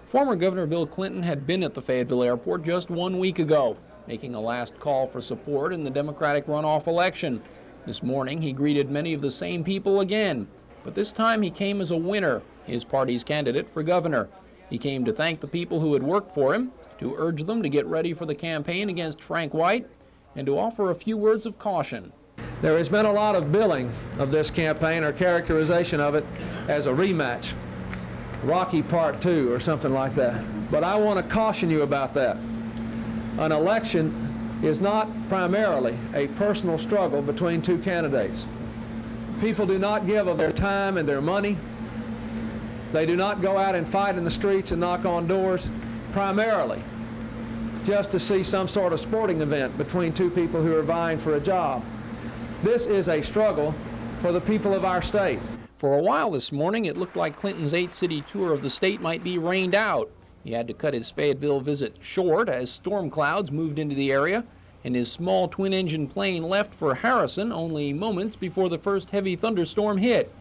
Former Governor Bill Clinton had been at the Fayetteville airport just 1 week ago, making a last call for support in the Democratic runoff election. This morning, he greeted many of the same people again, but this time he came as a winner, his party's candidate for governor. He came to thank the people who had worked for him, to urge them to get ready for the campaign against Frank White, and to offer a few words of caution. There has been a lot of billing of this campaign, or characterization of it as a rematch, Rocky Part 2 or something like that. But I want to caution you about that. An election is not primarily a personal struggle between two candidates. People do not give of their time and their money. They do not go out and fight in the streets and knock on doors primarily just to see some sort of sporting event between two people who are vying for a job. This is a struggle for the people of our state. For a while this morning, it looked like Clinton's 8-city tour of the state might be rained out. He had to cut his Fayetteville visit short as storm clouds moved into the area, and his small twin-engine plane left for Harrison only moments before the first heavy thunderstorm hit.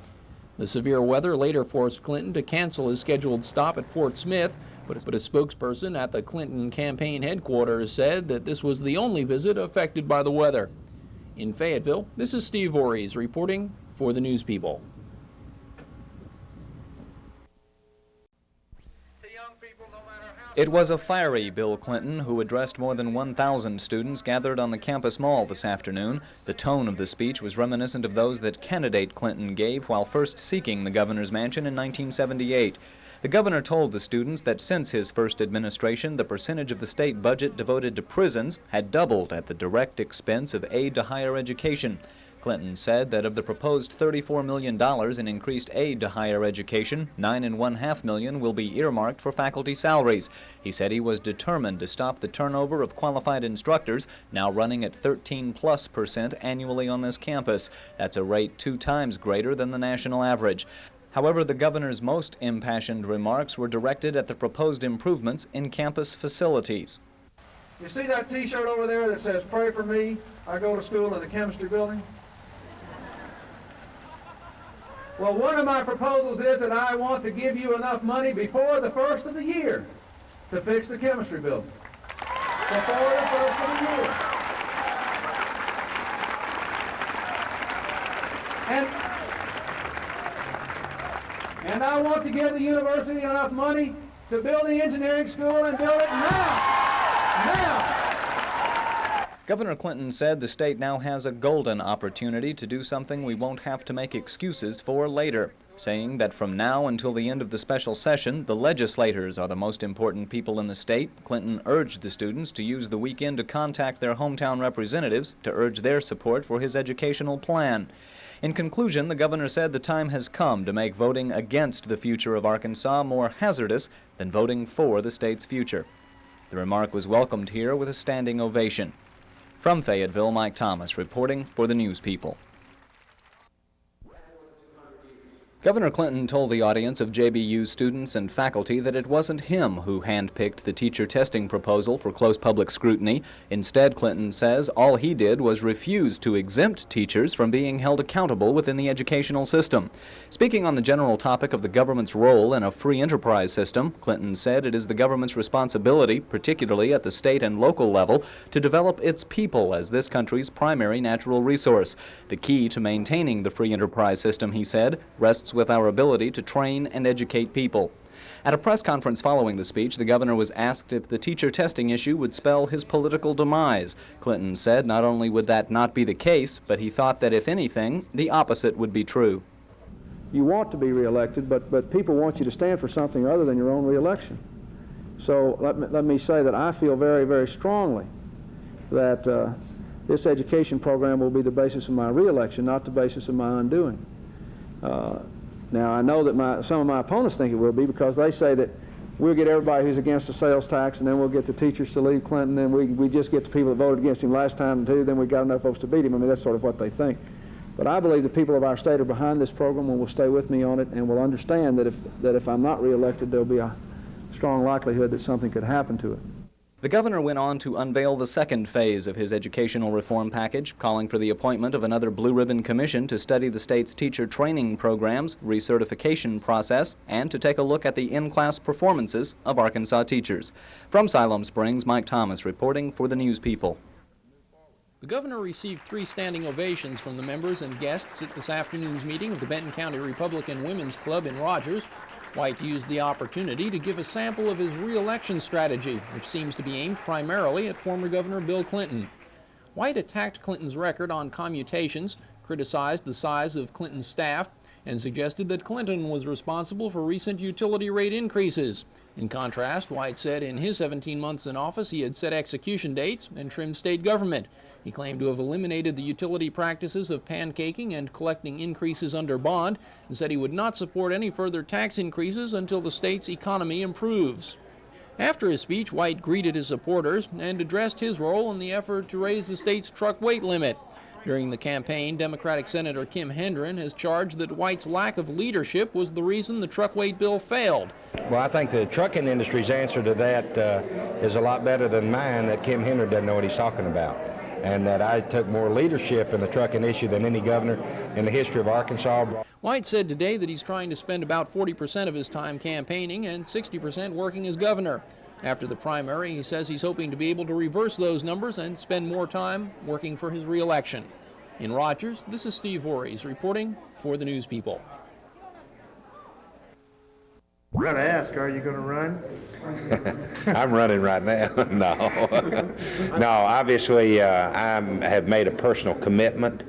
The severe weather later forced Clinton to cancel his scheduled stop at Fort Smith, but a spokesperson at the Clinton campaign headquarters said that this was the only visit affected by the weather. In Fayetteville, this is Steve Voorhees reporting for the News People. It was a fiery Bill Clinton who addressed more than 1,000 students gathered on the campus mall this afternoon. The tone of the speech was reminiscent of those that candidate Clinton gave while first seeking the governor's mansion in 1978. The governor told the students that since his first administration, the percentage of the state budget devoted to prisons had doubled at the direct expense of aid to higher education. Clinton said that of the proposed $34 million in increased aid to higher education, $9.5 million will be earmarked for faculty salaries. He said he was determined to stop the turnover of qualified instructors, now running at 13+% annually on this campus. That's a rate 2 times greater than the national average. However, the governor's most impassioned remarks were directed at the proposed improvements in campus facilities. You see that T-shirt over there that says, "Pray for me, I go to school in the chemistry building"? Well, one of my proposals is that I want to give you enough money before the first of the year to fix the chemistry building. Before the first of the year. And I want to give the university enough money to build the engineering school and build it now. Governor Clinton said the state now has a golden opportunity to do something we won't have to make excuses for later, saying that from now until the end of the special session, the legislators are the most important people in the state. Clinton urged the students to use the weekend to contact their hometown representatives to urge their support for his educational plan. In conclusion, the governor said the time has come to make voting against the future of Arkansas more hazardous than voting for the state's future. The remark was welcomed here with a standing ovation. From Fayetteville, Mike Thomas reporting for the News People. Governor Clinton told the audience of JBU students and faculty that it wasn't him who handpicked the teacher testing proposal for close public scrutiny. Instead, Clinton says all he did was refuse to exempt teachers from being held accountable within the educational system. Speaking on the general topic of the government's role in a free enterprise system, Clinton said it is the government's responsibility, particularly at the state and local level, to develop its people as this country's primary natural resource. The key to maintaining the free enterprise system, he said, rests with our ability to train and educate people. At a press conference following the speech, the governor was asked if the teacher testing issue would spell his political demise. Clinton said not only would that not be the case, but he thought that if anything, the opposite would be true. You want to be reelected, but people want you to stand for something other than your own reelection. So let me say that I feel very, very strongly that this education program will be the basis of my reelection, not the basis of my undoing. Now, I know that some of my opponents think it will be, because they say that we'll get everybody who's against the sales tax, and then we'll get the teachers to leave Clinton, and we just get the people that voted against him last time, too, then we got enough votes to beat him. I mean, that's sort of what they think. But I believe the people of our state are behind this program and will stay with me on it, and will understand that if I'm not reelected, there'll be a strong likelihood that something could happen to it. The governor went on to unveil the second phase of his educational reform package, calling for the appointment of another Blue Ribbon Commission to study the state's teacher training programs, recertification process, and to take a look at the in-class performances of Arkansas teachers. From Siloam Springs, Mike Thomas reporting for the News People. The governor received 3 standing ovations from the members and guests at this afternoon's meeting of the Benton County Republican Women's Club in Rogers. White used the opportunity to give a sample of his re-election strategy, which seems to be aimed primarily at former Governor Bill Clinton. White attacked Clinton's record on commutations, criticized the size of Clinton's staff, and suggested that Clinton was responsible for recent utility rate increases. In contrast, White said in his 17 months in office he had set execution dates and trimmed state government. He claimed to have eliminated the utility practices of pancaking and collecting increases under bond, and said he would not support any further tax increases until the state's economy improves. After his speech, White greeted his supporters and addressed his role in the effort to raise the state's truck weight limit. During the campaign, Democratic Senator Kim Hendren has charged that White's lack of leadership was the reason the truck weight bill failed. Well, I think the trucking industry's answer to that is a lot better than mine, that Kim Hendren doesn't know what he's talking about, and that I took more leadership in the trucking issue than any governor in the history of Arkansas. White said today that he's trying to spend about 40% of his time campaigning and 60% working as governor. After the primary, he says he's hoping to be able to reverse those numbers and spend more time working for his re-election. In Rogers, this is Steve Voorhees reporting for the News People. I'm going to ask, are you going to run? I'm running right now. No, obviously I have made a personal commitment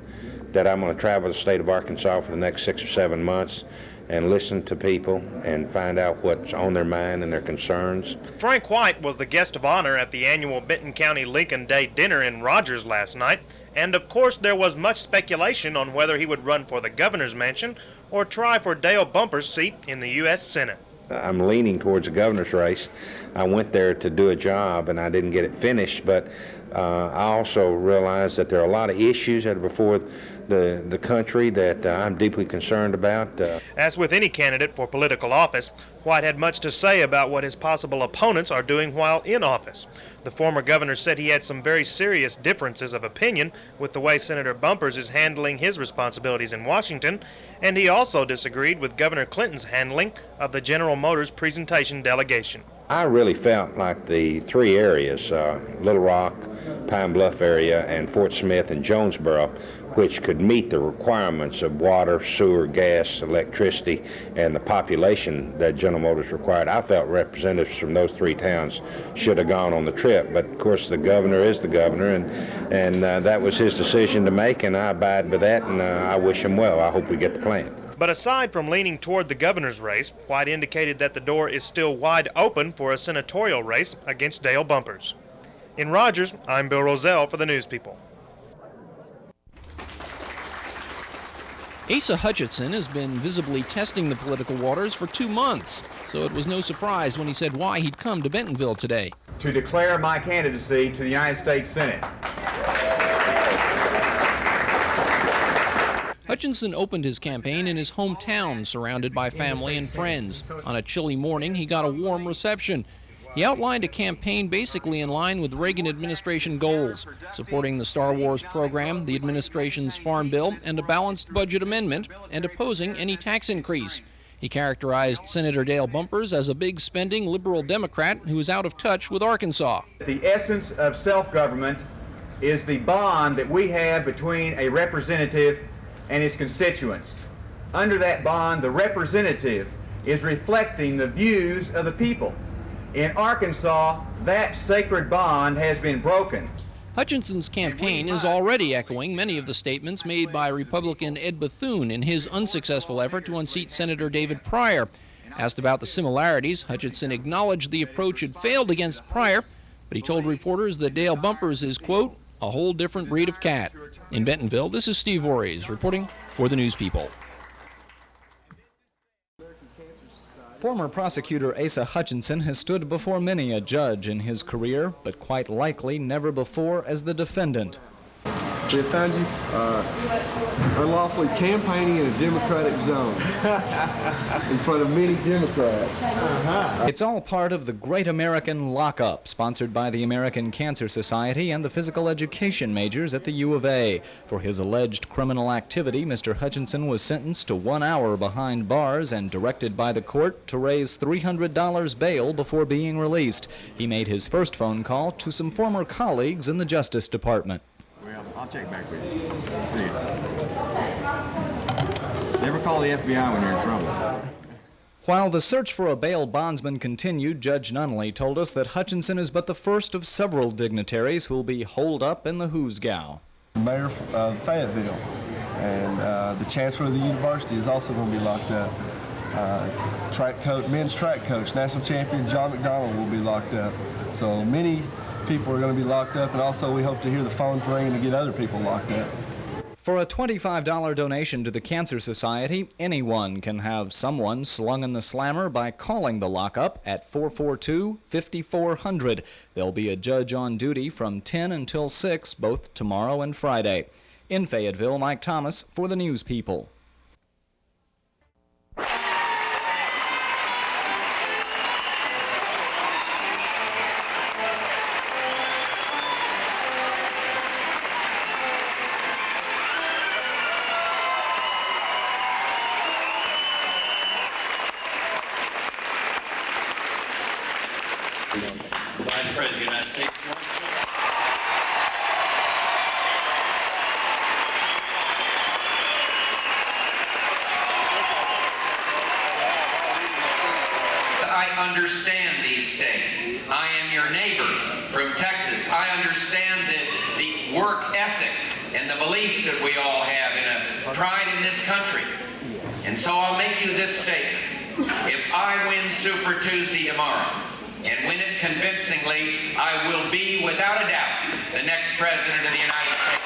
that I'm going to travel the state of Arkansas for the next 6 or 7 months and listen to people and find out what's on their mind and their concerns. Frank White was the guest of honor at the annual Benton County Lincoln Day dinner in Rogers last night, and of course there was much speculation on whether he would run for the governor's mansion or try for Dale Bumper's seat in the U.S. Senate. I'm leaning towards the governor's race. I went there to do a job and I didn't get it finished, but I also realize that there are a lot of issues that are before the country that I'm deeply concerned about. As with any candidate for political office, White had much to say about what his possible opponents are doing while in office. The former governor said he had some very serious differences of opinion with the way Senator Bumpers is handling his responsibilities in Washington, and he also disagreed with Governor Clinton's handling of the General Motors presentation delegation. I really felt like the 3 areas, Little Rock, Pine Bluff area, and Fort Smith and Jonesboro, which could meet the requirements of water, sewer, gas, electricity, and the population that General Motors required. I felt representatives from those 3 towns should have gone on the trip, but of course the governor is the governor, and that was his decision to make, and I abide by that, and I wish him well. I hope we get the plan. But aside from leaning toward the governor's race, White indicated that the door is still wide open for a senatorial race against Dale Bumpers. In Rogers, I'm Bill Rozelle for the News People. Asa Hutchinson has been visibly testing the political waters for 2 months, so it was no surprise when he said why he'd come to Bentonville today. To declare my candidacy to the United States Senate. Hutchinson opened his campaign in his hometown, surrounded by family and friends. On a chilly morning, he got a warm reception. He outlined a campaign basically in line with Reagan administration goals, supporting the Star Wars program, the administration's farm bill, and a balanced budget amendment, and opposing any tax increase. He characterized Senator Dale Bumpers as a big spending liberal Democrat who is out of touch with Arkansas. The essence of self-government is the bond that we have between a representative and his constituents. Under that bond, the representative is reflecting the views of the people. In Arkansas, that sacred bond has been broken. Hutchinson's campaign is already echoing many of the statements made by Republican Ed Bethune in his unsuccessful effort to unseat Senator David Pryor. Asked about the similarities, Hutchinson acknowledged the approach had failed against Pryor, but he told reporters that Dale Bumpers is, quote, a whole different breed of cat. In Bentonville, this is Steve Voorhees reporting for the News People. Former prosecutor Asa Hutchinson has stood before many a judge in his career, but quite likely never before as the defendant. They found you unlawfully campaigning in a Democratic zone in front of many Democrats. It's all part of the Great American Lockup, sponsored by the American Cancer Society and the physical education majors at the U of A. For his alleged criminal activity, Mr. Hutchinson was sentenced to 1 hour behind bars and directed by the court to raise $300 bail before being released. He made his first phone call to some former colleagues in the Justice Department. Well, I'll check back with you. See you. Never call the FBI when you're in trouble. While the search for a bail bondsman continued, Judge Nunnally told us that Hutchinson is but the first of several dignitaries who will be holed up in the Hoosgow. The mayor of Fayetteville and the chancellor of the university is also going to be locked up. Men's track coach, national champion John McDonald will be locked up. So many people are going to be locked up, and also we hope to hear the phones ringing to get other people locked up. For a $25 donation to the Cancer Society, anyone can have someone slung in the slammer by calling the lockup at 442-5400. There'll be a judge on duty from 10 until 6, both tomorrow and Friday. In Fayetteville, Mike Thomas for the News People. Vice President of the United States. I understand these states. I am your neighbor from Texas. I understand the work ethic and the belief that we all have in a pride in this country. And so I'll make you this statement. If I win Super Tuesday tomorrow, and win it convincingly, I will be, without a doubt, the next President of the United States.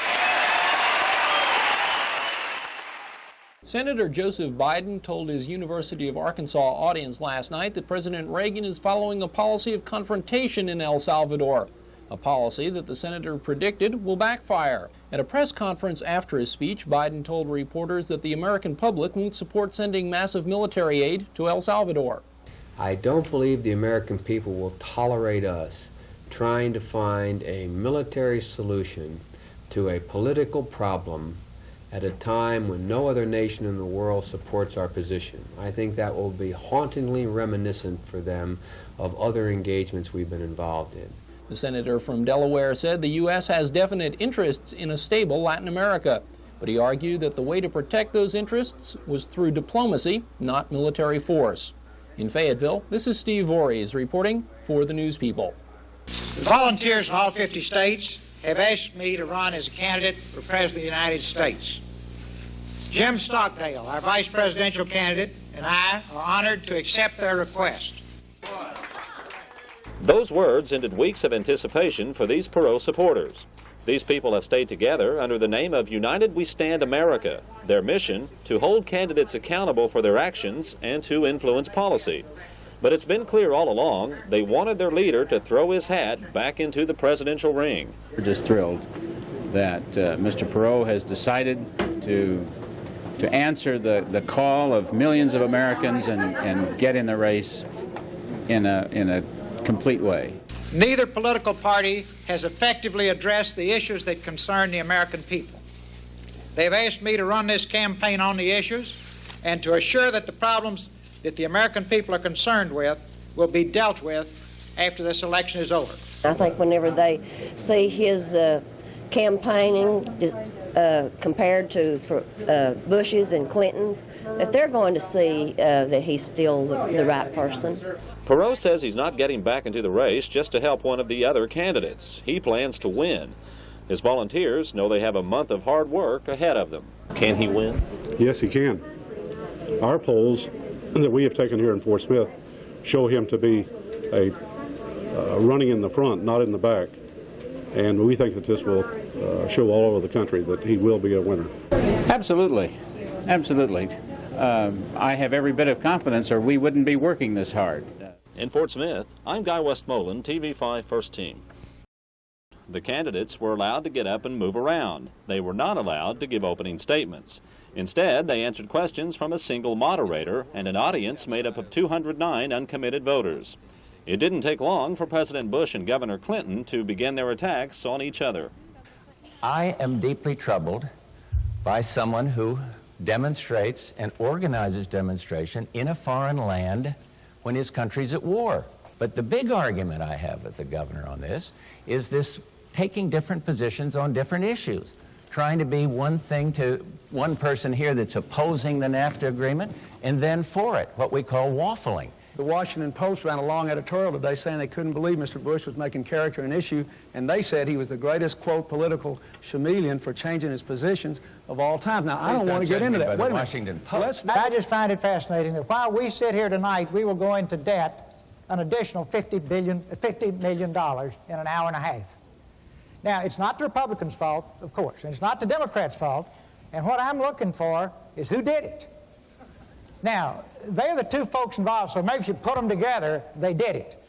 Senator Joseph Biden told his University of Arkansas audience last night that President Reagan is following a policy of confrontation in El Salvador, a policy that the senator predicted will backfire. At a press conference after his speech, Biden told reporters that the American public won't support sending massive military aid to El Salvador. I don't believe the American people will tolerate us trying to find a military solution to a political problem at a time when no other nation in the world supports our position. I think that will be hauntingly reminiscent for them of other engagements we've been involved in. The senator from Delaware said the U.S. has definite interests in a stable Latin America, but he argued that the way to protect those interests was through diplomacy, not military force. In Fayetteville, this is Steve Voorhees reporting for the News People. The volunteers in all 50 states have asked me to run as a candidate for President of the United States. Jim Stockdale, our vice presidential candidate, and I are honored to accept their request. Those words ended weeks of anticipation for these Perot supporters. These people have stayed together under the name of United We Stand America. Their mission, to hold candidates accountable for their actions and to influence policy. But it's been clear all along, they wanted their leader to throw his hat back into the presidential ring. We're just thrilled that Mr. Perot has decided to answer the call of millions of Americans and get in the race in a complete way. Neither political party has effectively addressed the issues that concern the American people. They've asked me to run this campaign on the issues and to assure that the problems that the American people are concerned with will be dealt with after this election is over. I think whenever they see his campaigning compared to Bush's and Clinton's, that they're going to see that he's still the right person. Perot says he's not getting back into the race just to help one of the other candidates. He plans to win. His volunteers know they have a month of hard work ahead of them. Can he win? Yes, he can. Our polls that we have taken here in Fort Smith show him to be running in the front, not in the back. And we think that this will show all over the country that he will be a winner. Absolutely. Absolutely. I have every bit of confidence or we wouldn't be working this hard. In Fort Smith, I'm Guy Westmoreland, TV5 First Team. The candidates were allowed to get up and move around. They were not allowed to give opening statements. Instead, they answered questions from a single moderator and an audience made up of 209 uncommitted voters. It didn't take long for President Bush and Governor Clinton to begin their attacks on each other. I am deeply troubled by someone who demonstrates and organizes demonstration in a foreign land when his country's at war. But the big argument I have with the governor on this is this taking different positions on different issues, trying to be one thing to one person here that's opposing the NAFTA agreement and then for it, what we call waffling. The Washington Post ran a long editorial today saying they couldn't believe Mr. Bush was making character an issue, and they said he was the greatest, quote, political chameleon for changing his positions of all time. Now, I don't want to get into that. Wait a minute. Washington Post. I just find it fascinating that while we sit here tonight, we will go into debt an additional $50 million in an hour and a half. Now, it's not the Republicans' fault, of course, and it's not the Democrats' fault, and what I'm looking for is who did it. Now, they're the two folks involved, so maybe if you put them together, they did it.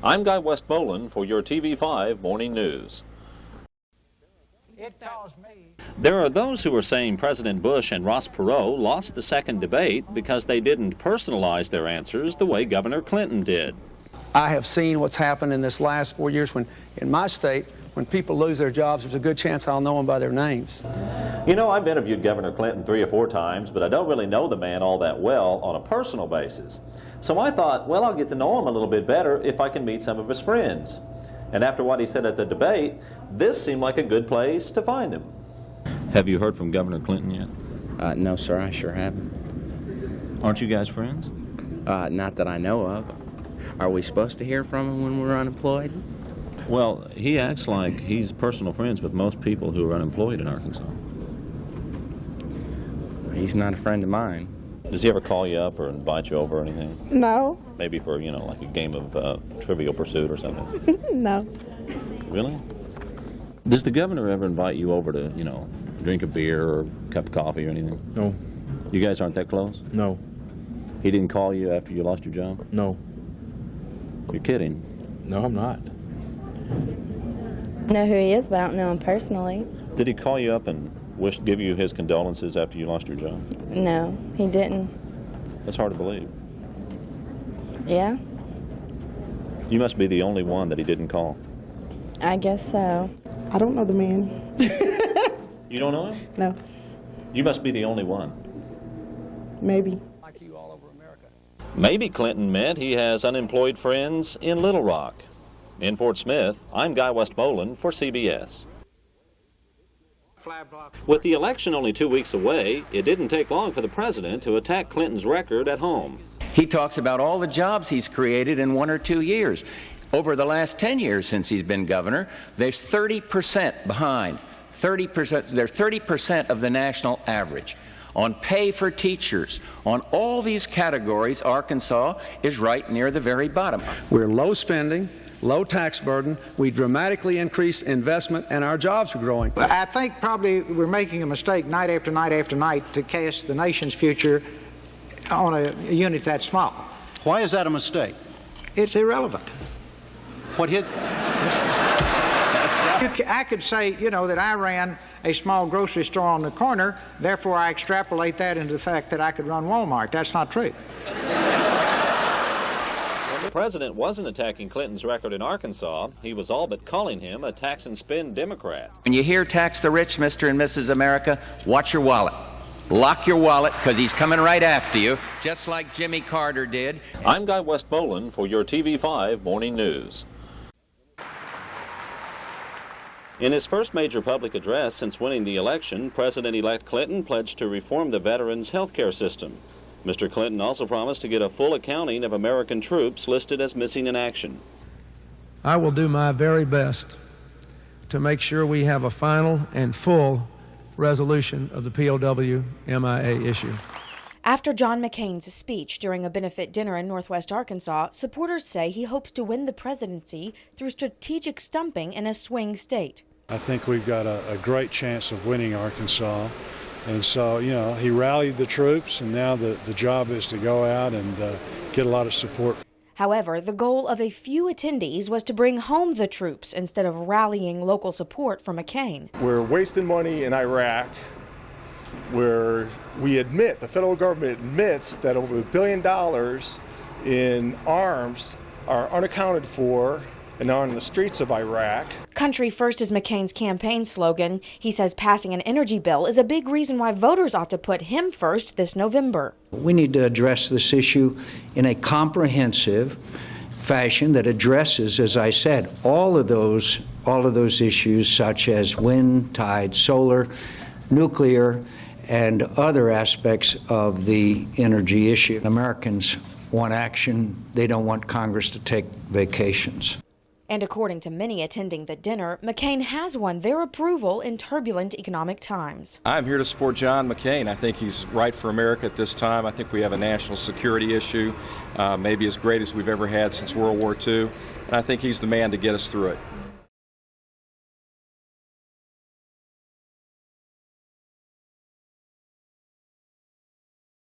I'm Guy Westmoreland for your TV5 Morning News. There are those who are saying President Bush and Ross Perot lost the second debate because they didn't personalize their answers the way Governor Clinton did. I have seen what's happened in this last 4 years when, in my state, when people lose their jobs, there's a good chance I'll know them by their names. You know, I've interviewed Governor Clinton 3 or 4 times, but I don't really know the man all that well on a personal basis. So I thought, well, I'll get to know him a little bit better if I can meet some of his friends. And after what he said at the debate, this seemed like a good place to find him. Have you heard from Governor Clinton yet? No, sir, I sure haven't. Aren't you guys friends? Not that I know of. Are we supposed to hear from him when we're unemployed? Well, he acts like he's personal friends with most people who are unemployed in Arkansas. He's not a friend of mine. Does he ever call you up or invite you over or anything? No. Maybe for, you know, like a game of Trivial Pursuit or something? No. Really? Does the governor ever invite you over to, you know, drink a beer or a cup of coffee or anything? No. You guys aren't that close? No. He didn't call you after you lost your job? No. You're kidding? No, I'm not. I know who he is, but I don't know him personally. Did he call you up and give you his condolences after you lost your job? No, he didn't. That's hard to believe. Yeah, You must be the only one that he didn't call. I guess so. I don't know the man. You don't know him? No, You must be the only one. maybe. Maybe Clinton meant he has unemployed friends in Little Rock. In Fort Smith, I'm Guy Westmoreland for CBS. With the election only 2 weeks away, it didn't take long for the president to attack Clinton's record at home. He talks about all the jobs he's created in 1 or 2 years. Over the last 10 years since he's been governor, there's 30% behind. 30%, they're 30% of the national average. On pay for teachers, on all these categories, Arkansas is right near the very bottom. We're low spending, low tax burden, we dramatically increased investment, and our jobs are growing. I think probably we're making a mistake night after night after night to cast the nation's future on a unit that small. Why is that a mistake? It's irrelevant. What hit? I could say, you know, that I ran a small grocery store on the corner, therefore I extrapolate that into the fact that I could run Walmart. That's not true. When the president wasn't attacking Clinton's record in Arkansas, he was all but calling him a tax and spend Democrat. When you hear tax the rich, Mr. and Mrs. America, watch your wallet. Lock your wallet, because he's coming right after you, just like Jimmy Carter did. I'm Guy Westmoreland for your TV5 Morning News. In his first major public address since winning the election, President-elect Clinton pledged to reform the veterans' health care system. Mr. Clinton also promised to get a full accounting of American troops listed as missing in action. I will do my very best to make sure we have a final and full resolution of the POW MIA issue. After John McCain's speech during a benefit dinner in Northwest Arkansas, supporters say he hopes to win the presidency through strategic stumping in a swing state. I think we've got a great chance of winning Arkansas. And so, you know, he rallied the troops, and now the job is to go out and get a lot of support. However, the goal of a few attendees was to bring home the troops instead of rallying local support for McCain. We're wasting money in Iraq, where we admit, the federal government admits that over $1 billion in arms are unaccounted for and are in the streets of Iraq. Country first is McCain's campaign slogan. He says passing an energy bill is a big reason why voters ought to put him first this November. We need to address this issue in a comprehensive fashion that addresses, as I said, all of those issues such as wind, tide, solar, nuclear, and other aspects of the energy issue. Americans want action. They don't want Congress to take vacations. And according to many attending the dinner, McCain has won their approval in turbulent economic times. I'm here to support John McCain. I think he's right for America at this time. I think we have a national security issue, maybe as great as we've ever had since World War II, and I think he's the man to get us through it.